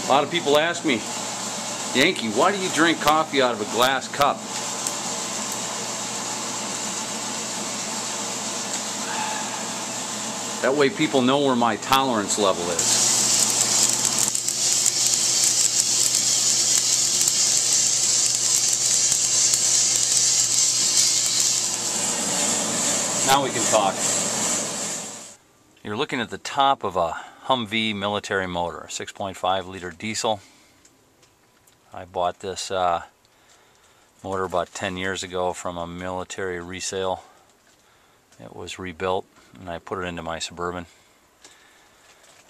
A lot of people ask me, Yankee, why do you drink coffee out of a glass cup? That way people know where my tolerance level is. Now we can talk. You're looking at the top of a Humvee military motor, 6.5 liter diesel. I bought this motor about 10 years ago from a military resale. It was rebuilt and I put it into my Suburban.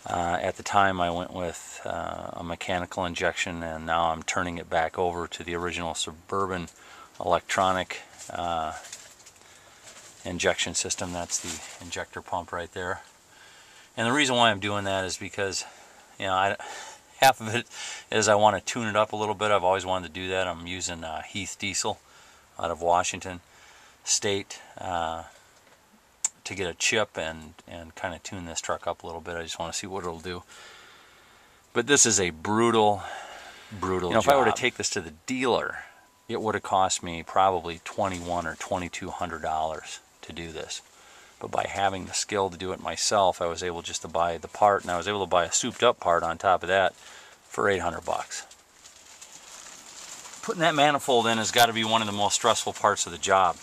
At the time I went with a mechanical injection, and now I'm turning it back over to the original Suburban electronic injection system. That's the injector pump right there. And the reason why I'm doing that is because, you know, half of it is I want to tune it up a little bit. I've always wanted to do that. I'm using Heath Diesel out of Washington State to get a chip and kind of tune this truck up a little bit. I just want to see what it'll do. But this is a brutal job. If I were to take this to the dealer, it would have cost me probably $2,100 or $2,200 to do this. But by having the skill to do it myself, I was able just to buy the part, and I was able to buy a souped up part on top of that for $800. Putting that manifold in has got to be one of the most stressful parts of the job.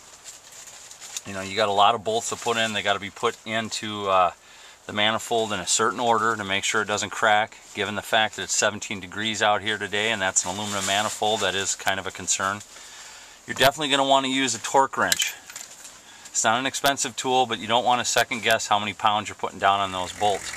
You know, you got a lot of bolts to put in. They got to be put into the manifold in a certain order to make sure it doesn't crack. Given the fact that it's 17 degrees out here today and that's an aluminum manifold, that is kind of a concern. You're definitely going to want to use a torque wrench. It's not an expensive tool, but you don't want to second guess how many pounds you're putting down on those bolts.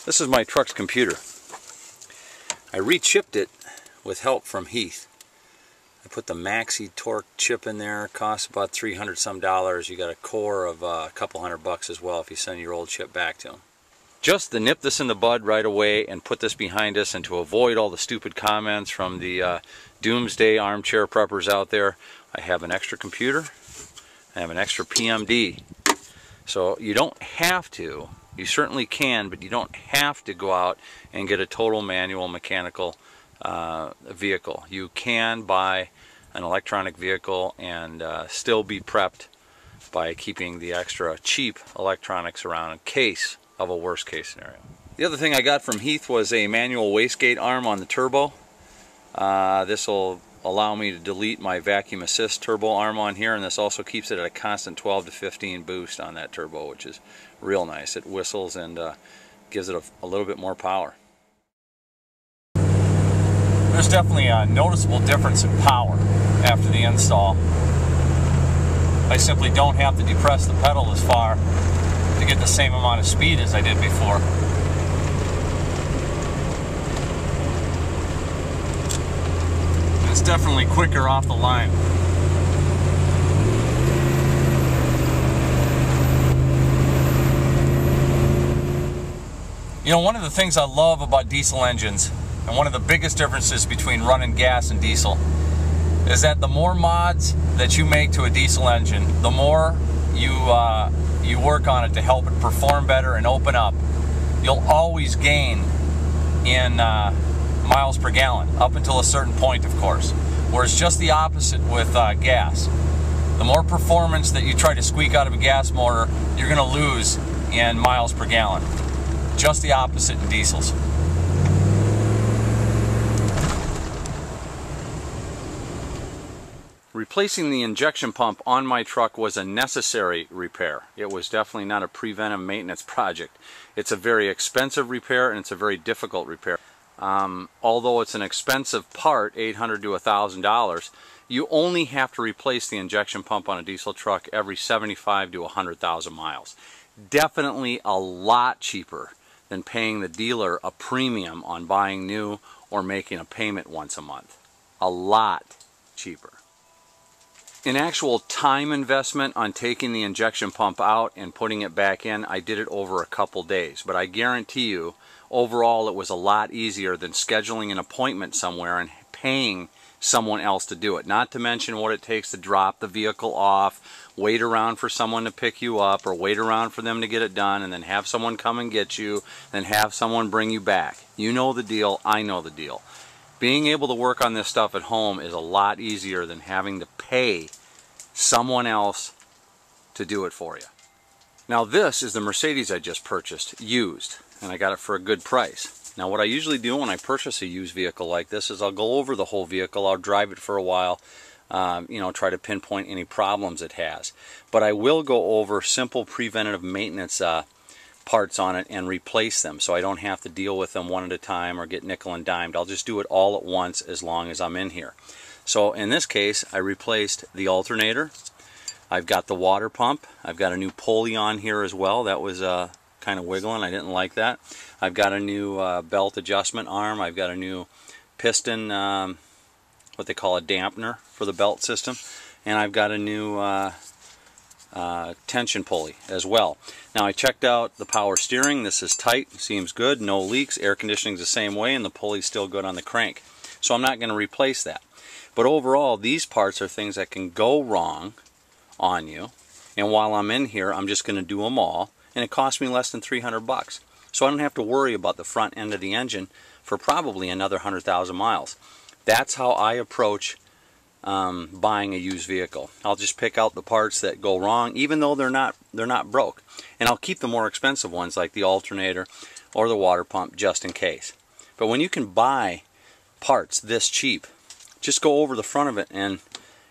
This is my truck's computer. I re-chipped it with help from Heath. I put the Maxi torque chip in there. It costs about $300 some. You got a core of a couple $100 as well if you send your old chip back to them. Just to nip this in the bud right away and put this behind us, and to avoid all the stupid comments from the doomsday armchair preppers out there, I have an extra computer. I have an extra PMD. So you don't have to. You certainly can, but you don't have to go out and get a total manual mechanical vehicle. You can buy an electronic vehicle and still be prepped by keeping the extra cheap electronics around in case of a worst case scenario. The other thing I got from Heath was a manual wastegate arm on the turbo. This will allow me to delete my vacuum assist turbo arm on here, and this also keeps it at a constant 12 to 15 boost on that turbo, which is real nice. It whistles and gives it a little bit more power. There's definitely a noticeable difference in power after the install. I simply don't have to depress the pedal as far to get the same amount of speed as I did before. It's definitely quicker off the line. You know, one of the things I love about diesel engines, and one of the biggest differences between running gas and diesel, is that the more mods that you make to a diesel engine, the more you work on it to help it perform better and open up, you'll always gain in miles per gallon, up until a certain point, of course. Whereas just the opposite with gas. The more performance that you try to squeak out of a gas motor, you're going to lose in miles per gallon. Just the opposite in diesels. Replacing the injection pump on my truck was a necessary repair. It was definitely not a preventive maintenance project. It's a very expensive repair and it's a very difficult repair. Although it's an expensive part, $800 to $1,000, you only have to replace the injection pump on a diesel truck every 75 to 100,000 miles. Definitely a lot cheaper than paying the dealer a premium on buying new or making a payment once a month. A lot cheaper. In actual time investment on taking the injection pump out and putting it back in, I did it over a couple days. But I guarantee you, overall it was a lot easier than scheduling an appointment somewhere and paying someone else to do it. Not to mention what it takes to drop the vehicle off, wait around for someone to pick you up, or wait around for them to get it done, and then have someone come and get you, then have someone bring you back. You know the deal, I know the deal. Being able to work on this stuff at home is a lot easier than having to pay someone else to do it for you. Now this is the Mercedes I just purchased, used, and I got it for a good price. Now what I usually do when I purchase a used vehicle like this is I'll go over the whole vehicle, I'll drive it for a while, you know, try to pinpoint any problems it has. But I will go over simple preventative maintenance parts on it and replace them, so I don't have to deal with them one at a time or get nickel and dimed. I'll just do it all at once as long as I'm in here. So in this case, I replaced the alternator. I've got the water pump. I've got a new pulley on here as well. That was kind of wiggling. I didn't like that. I've got a new belt adjustment arm. I've got a new piston, what they call a dampener for the belt system. And I've got a new tension pulley as well. Now I checked out the power steering. This is tight, seems good, no leaks. Air conditioning's the same way, and the pulley's still good on the crank. So I'm not going to replace that. But overall, these parts are things that can go wrong on you. And while I'm in here, I'm just going to do them all. And it cost me less than $300. So I don't have to worry about the front end of the engine for probably another 100,000 miles. That's how I approach buying a used vehicle. I'll just pick out the parts that go wrong, even though they're not broke. And I'll keep the more expensive ones like the alternator or the water pump just in case. But when you can buy parts this cheap, just go over the front of it and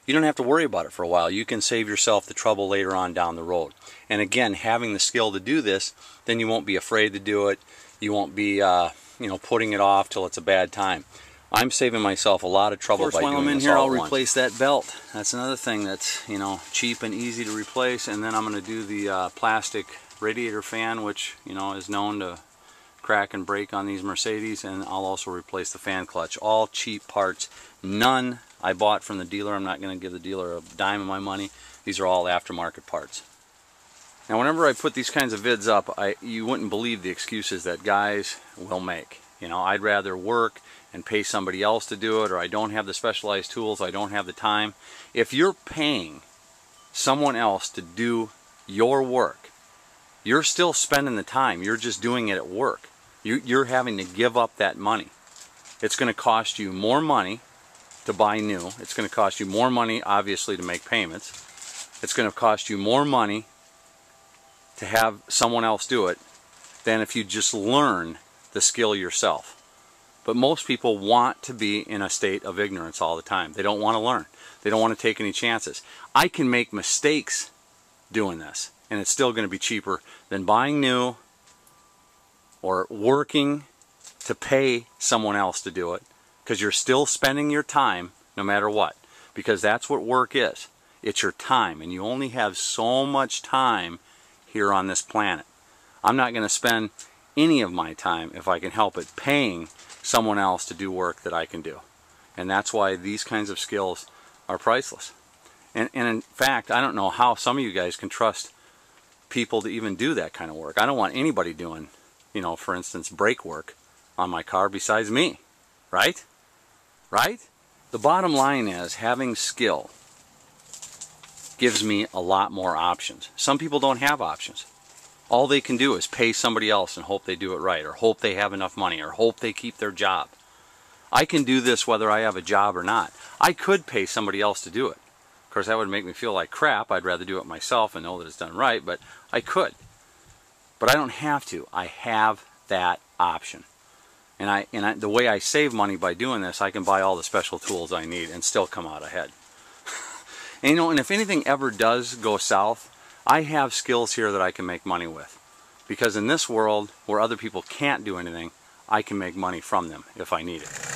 you don't have to worry about it for a while. You can save yourself the trouble later on down the road. And again, having the skill to do this, then you won't be afraid to do it. You won't be you know, putting it off till it's a bad time. I'm saving myself a lot of trouble by doing this all at once. While I'm in here, I'll replace that belt. That's another thing that's, you know, cheap and easy to replace. And then I'm going to do the plastic radiator fan, which, you know, is known to crack and break on these Mercedes. And I'll also replace the fan clutch. All cheap parts. None I bought from the dealer. I'm not going to give the dealer a dime of my money. These are all aftermarket parts. Now whenever I put these kinds of vids up, you wouldn't believe the excuses that guys will make. You know, I'd rather work and pay somebody else to do it, or I don't have the specialized tools, I don't have the time. If you're paying someone else to do your work, you're still spending the time. You're just doing it at work. You're having to give up that money. It's going to cost you more money to buy new. It's going to cost you more money, obviously, to make payments. It's going to cost you more money to have someone else do it than if you just learn the skill yourself. But most people want to be in a state of ignorance all the time. They don't want to learn. They don't want to take any chances. I can make mistakes doing this, and it's still going to be cheaper than buying new or working to pay someone else to do it, because you're still spending your time no matter what, because that's what work is. It's your time, and you only have so much time here on this planet. I'm not going to spend any of my time, if I can help it, paying someone else to do work that I can do. And that's why these kinds of skills are priceless. And in fact, I don't know how some of you guys can trust people to even do that kind of work. I don't want anybody doing, you know, for instance, brake work on my car besides me. Right? Right? The bottom line is, having skill gives me a lot more options. Some people don't have options. All they can do is pay somebody else and hope they do it right, or hope they have enough money, or hope they keep their job. I can do this whether I have a job or not. I could pay somebody else to do it. Of course, that would make me feel like crap. I'd rather do it myself and know that it's done right, but I could. But I don't have to. I have that option. And the way I save money by doing this, I can buy all the special tools I need and still come out ahead. And you know, and if anything ever does go south, I have skills here that I can make money with. Because in this world, where other people can't do anything, I can make money from them if I need it.